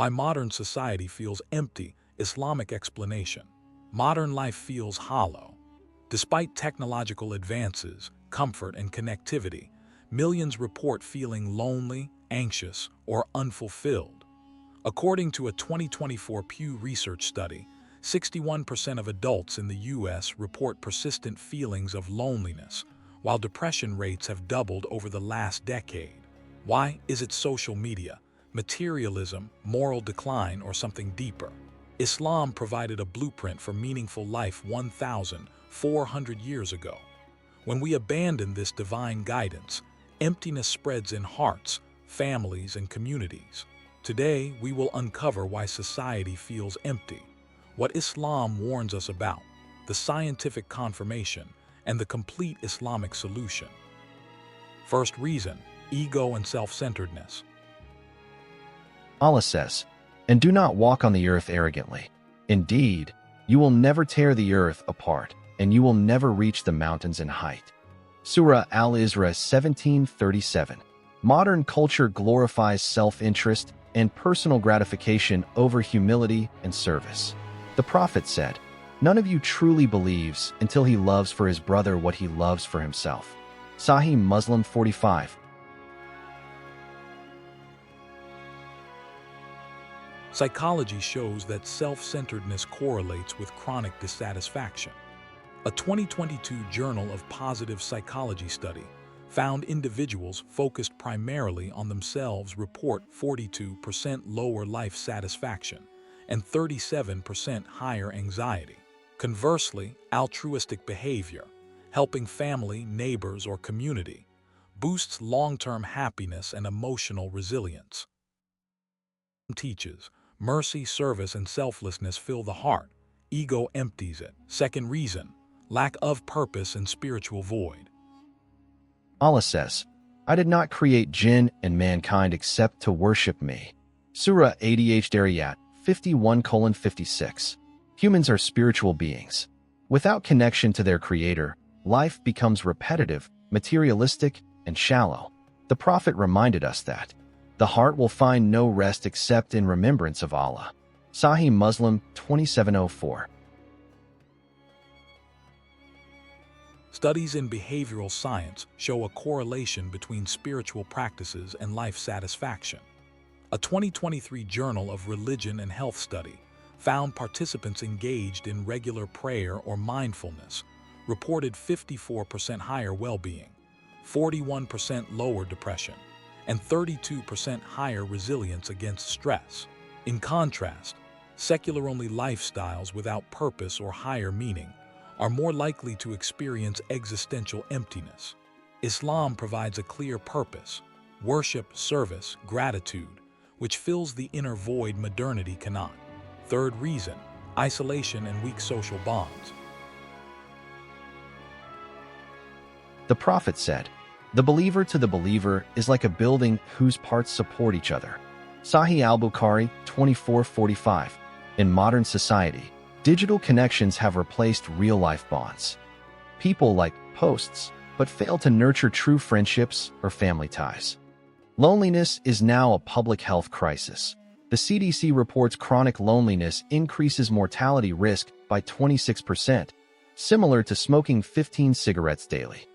Why modern society feels empty. Islamic explanation. Modern life feels hollow. Despite technological advances, comfort, and connectivity, millions report feeling lonely, anxious, or unfulfilled. According to a 2024 Pew Research study, 61% of adults in the U.S. report persistent feelings of loneliness, while depression rates have doubled over the last decade. Why? Is it social media, materialism, moral decline, or something deeper? Islam provided a blueprint for meaningful life 1,400 years ago. When we abandon this divine guidance, emptiness spreads in hearts, families, and communities. Today, we will uncover why society feels empty, what Islam warns us about, the scientific confirmation, and the complete Islamic solution. First reason, ego and self-centeredness. Allah says, "And do not walk on the earth arrogantly. Indeed, you will never tear the earth apart, and you will never reach the mountains in height." Surah Al-Isra 17:37. Modern culture glorifies self-interest and personal gratification over humility and service. The Prophet said, "None of you truly believes until he loves for his brother what he loves for himself." Sahih Muslim 45. Psychology shows that self-centeredness correlates with chronic dissatisfaction. A 2022 Journal of Positive Psychology study found individuals focused primarily on themselves report 42% lower life satisfaction and 37% higher anxiety. Conversely, altruistic behavior, helping family, neighbors, or community, boosts long-term happiness and emotional resilience. Teaches, mercy, service, and selflessness fill the heart. Ego empties it. Second reason, lack of purpose and spiritual void. Allah says, "I did not create jinn and mankind except to worship me." Surah Ad-Dariyat 51:56. Humans are spiritual beings. Without connection to their creator, life becomes repetitive, materialistic, and shallow. The Prophet reminded us that the heart will find no rest except in remembrance of Allah. Sahih Muslim 2704. Studies in behavioral science show a correlation between spiritual practices and life satisfaction. A 2023 Journal of Religion and Health study found participants engaged in regular prayer or mindfulness reported 54% higher well-being, 41% lower depression, and 32% higher resilience against stress. In contrast, secular-only lifestyles without purpose or higher meaning are more likely to experience existential emptiness. Islam provides a clear purpose: worship, service, gratitude, which fills the inner void modernity cannot. Third reason, isolation and weak social bonds. The Prophet said, "The believer to the believer is like a building whose parts support each other." Sahih al-Bukhari 24:45. In modern society, digital connections have replaced real-life bonds. People like posts, but fail to nurture true friendships or family ties. Loneliness is now a public health crisis. The CDC reports chronic loneliness increases mortality risk by 26%, similar to smoking 15 cigarettes daily.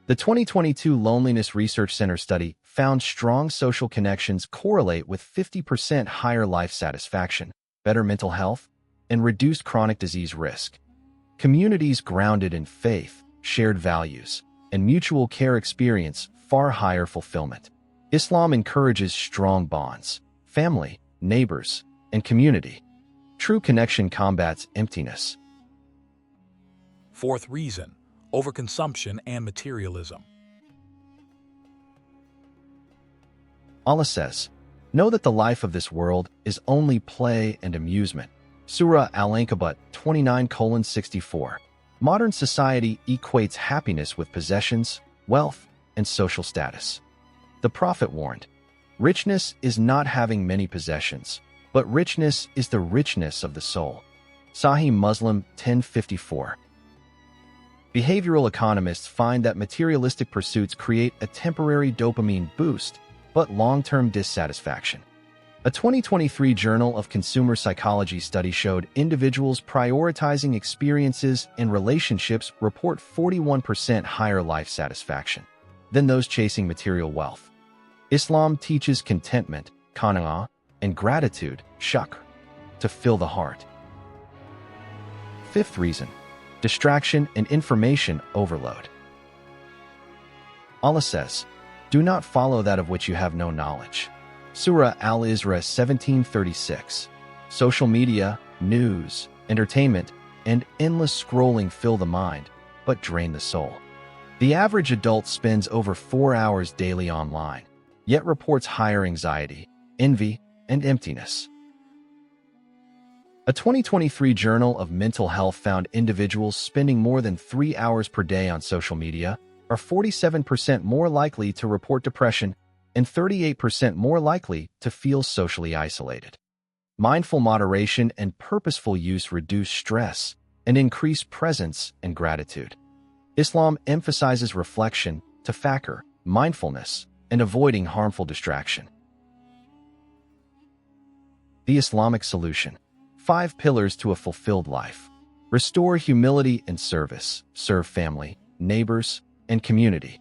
The 2022 Loneliness Research Center study found strong social connections correlate with 50% higher life satisfaction, better mental health, and reduced chronic disease risk. Communities grounded in faith, shared values, and mutual care experience far higher fulfillment. Islam encourages strong bonds, family, neighbors, and community. True connection combats emptiness. Fourth reason, overconsumption and materialism. Allah says, "Know that the life of this world is only play and amusement." Surah Al-Ankabut 29:64. Modern society equates happiness with possessions, wealth, and social status. The Prophet warned, "Richness is not having many possessions, but richness is the richness of the soul." Sahih Muslim 10:54. Behavioral economists find that materialistic pursuits create a temporary dopamine boost, but long-term dissatisfaction. A 2023 Journal of Consumer Psychology study showed individuals prioritizing experiences and relationships report 41% higher life satisfaction than those chasing material wealth. Islam teaches contentment, qana'a, and gratitude, shukr, to fill the heart. Fifth reason, distraction and information overload. Allah says, "Do not follow that of which you have no knowledge." Surah Al-Isra 17:36. Social media, news, entertainment, and endless scrolling fill the mind, but drain the soul. The average adult spends over 4 hours daily online, yet reports higher anxiety, envy, and emptiness. A 2023 Journal of Mental Health found individuals spending more than 3 hours per day on social media are 47% more likely to report depression and 38% more likely to feel socially isolated. Mindful moderation and purposeful use reduce stress and increase presence and gratitude. Islam emphasizes reflection, tafakkur, mindfulness, and avoiding harmful distraction. The Islamic solution. 5 pillars to a fulfilled life. Restore humility and service. Serve family, neighbors, and community.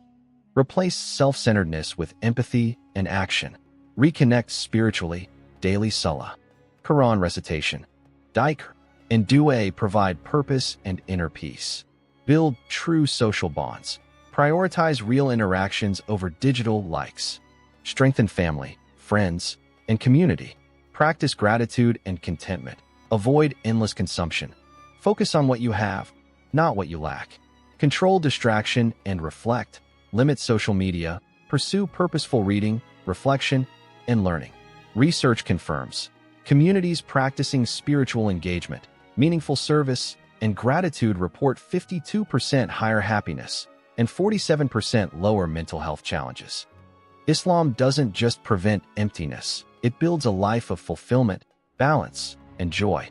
Replace self-centeredness with empathy and action. Reconnect spiritually. Daily salah, Quran recitation, dhikr, and dua provide purpose and inner peace. Build true social bonds. Prioritize real interactions over digital likes. Strengthen family, friends, and community. Practice gratitude and contentment. Avoid endless consumption. Focus on what you have, not what you lack. Control distraction and reflect. Limit social media. Pursue purposeful reading, reflection, and learning. Research confirms communities practicing spiritual engagement, meaningful service, and gratitude report 52% higher happiness and 47% lower mental health challenges. Islam doesn't just prevent emptiness, it builds a life of fulfillment, balance, and joy.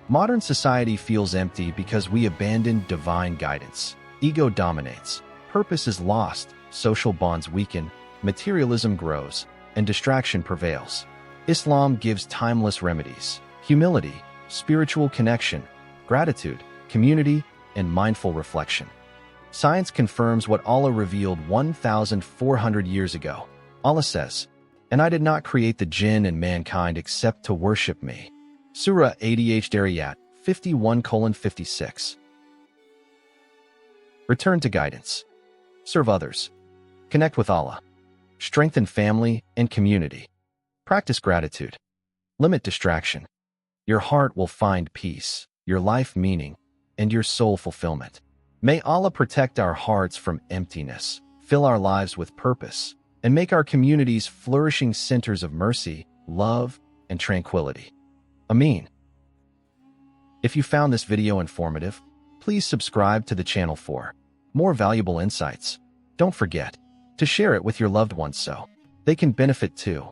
Modern society feels empty because we abandon divine guidance. Ego dominates, purpose is lost, social bonds weaken, materialism grows, and distraction prevails. Islam gives timeless remedies: humility, spiritual connection, gratitude, community, and mindful reflection. Science confirms what Allah revealed 1,400 years ago. Allah says, "And I did not create the jinn and mankind except to worship me." Surah Ad-Dariyat 51:56. Return to guidance. Serve others. Connect with Allah. Strengthen family and community. Practice gratitude. Limit distraction. Your heart will find peace, your life meaning, and your soul fulfillment. May Allah protect our hearts from emptiness, fill our lives with purpose, and make our communities flourishing centers of mercy, love, and tranquility. Ameen. If you found this video informative, please subscribe to the channel for more valuable insights. Don't forget to share it with your loved ones so they can benefit too.